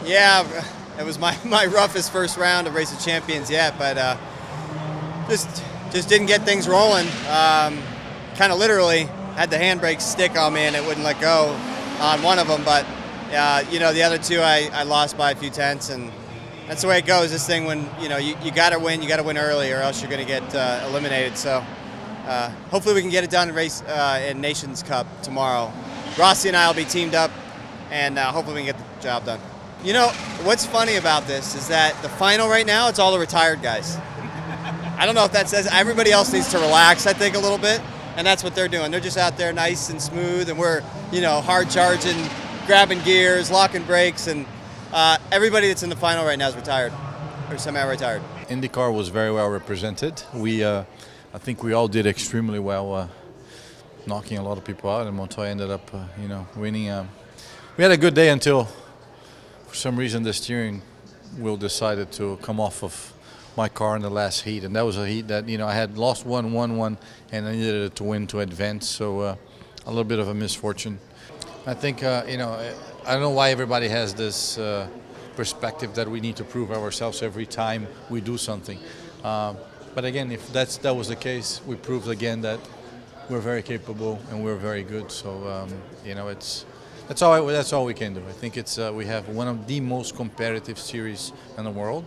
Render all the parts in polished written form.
Yeah, it was my roughest first round of Race of Champions yet, but just didn't get things rolling. Kind of literally had the handbrake stick on me and it wouldn't let go on one of them, but the other two I lost by a few tenths, and that's the way it goes. This thing, when you got to win early, or else you're going to get eliminated. So hopefully we can get it done in Nations Cup tomorrow. Rossi and I will be teamed up, and hopefully we can get the job done. What's funny about this is that the final right now, it's all the retired guys. I don't know if that says everybody else needs to relax, I think, a little bit, and that's what they're doing. They're just out there nice and smooth, and we're, hard charging, grabbing gears, locking brakes, and everybody that's in the final right now is retired, or semi-retired. IndyCar was very well represented. I think we all did extremely well, knocking a lot of people out, and Montoya ended up, winning. We had a good day until, for some reason, the steering wheel decided to come off of my car in the last heat, and that was a heat that I had lost one, and I needed it to win to advance. So a little bit of a misfortune. I think I don't know why everybody has this perspective that we need to prove ourselves every time we do something. But again, if that was the case, we proved again that we're very capable and we're very good. So that's all we can do. I think we have one of the most competitive series in the world.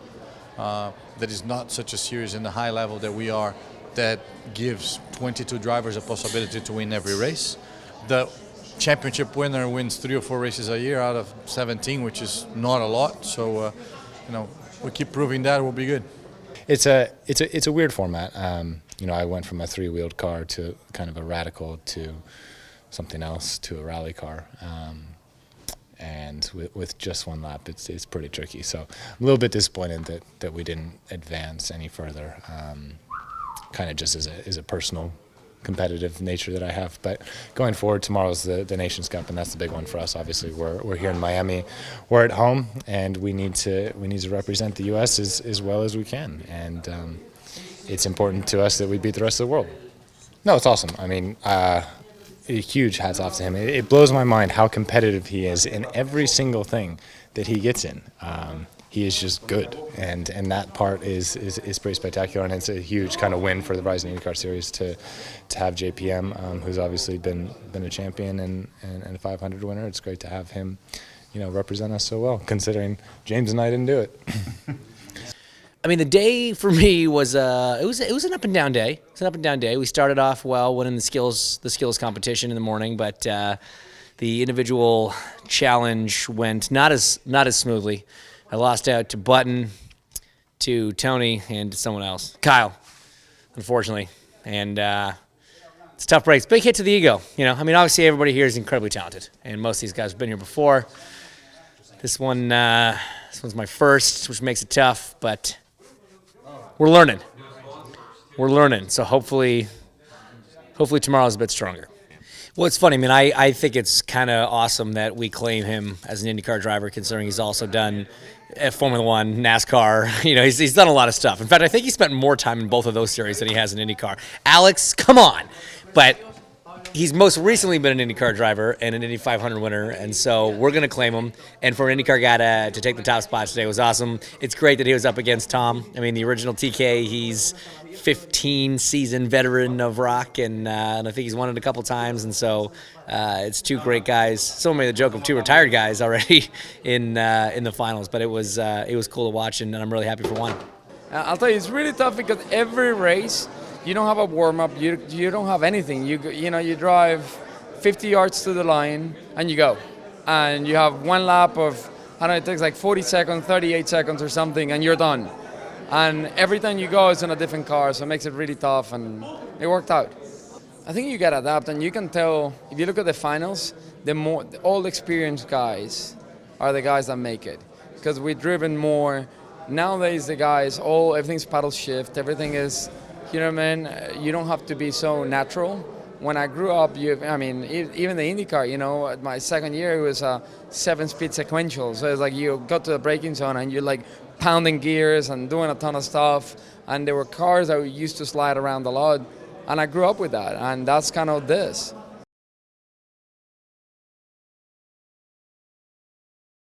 That is not such a series in the high level that we are, that gives 22 drivers a possibility to win every race. The championship winner wins 3 or 4 races a year out of 17, which is not a lot. So, we keep proving that we'll be good. It's a weird format. I went from a 3-wheeled car to kind of a radical to something else to a rally car. And with just one lap, it's pretty tricky. So I'm a little bit disappointed that we didn't advance any further. Kind of just as a personal competitive nature that I have. But going forward, tomorrow's the Nations Cup, and that's the big one for us. Obviously, we're here in Miami, we're at home, and we need to represent the U.S. as well as we can. And it's important to us that we beat the rest of the world. No, it's awesome. I mean. Huge hats off to him. It blows my mind how competitive he is in every single thing that he gets in. He is just good, and that part is pretty spectacular, and it's a huge kind of win for the Rising IndyCar Series to have JPM, who's obviously been a champion and a 500 winner. It's great to have him, represent us so well, considering James and I didn't do it. I mean, the day for me was it was an up and down day. It's an up and down day. We started off well, winning the skills competition in the morning, but the individual challenge went not as smoothly. I lost out to Button, to Tony, and to someone else, Kyle, unfortunately. And it's tough breaks, big hit to the ego. Obviously everybody here is incredibly talented, and most of these guys have been here before. This one's my first, which makes it tough, but. We're learning. So hopefully tomorrow's a bit stronger. Well, it's funny. I mean, I think it's kind of awesome that we claim him as an IndyCar driver, considering he's also done Formula One, NASCAR. He's done a lot of stuff. In fact, I think he spent more time in both of those series than he has in IndyCar. Alex, come on. But he's most recently been an IndyCar driver and an Indy 500 winner, and so we're going to claim him. And for an IndyCar guy to take the top spot today was awesome. It's great that he was up against Tom. I mean, the original TK, he's 15-season veteran of rock, and I think he's won it a couple times. And so it's 2 great guys. Someone made the joke of 2 retired guys already in the finals, but it was cool to watch, and I'm really happy for Juan. I'll tell you, it's really tough because every race, you don't have a warm-up, you don't have anything. You drive 50 yards to the line and you go. And you have one lap of, I don't know, it takes like 40 seconds, 38 seconds or something, and you're done. And every time you go, it's in a different car, so it makes it really tough, and it worked out. I think you got to adapt, and you can tell, if you look at the finals, all experienced guys are the guys that make it. Because we've driven more. Nowadays, the guys, everything's paddle shift, everything is... you don't have to be so natural. When I grew up, even the IndyCar, my second year it was a 7-speed sequential. So it's like you got to the braking zone and you're like pounding gears and doing a ton of stuff. And there were cars that we used to slide around a lot. And I grew up with that. And that's kind of this.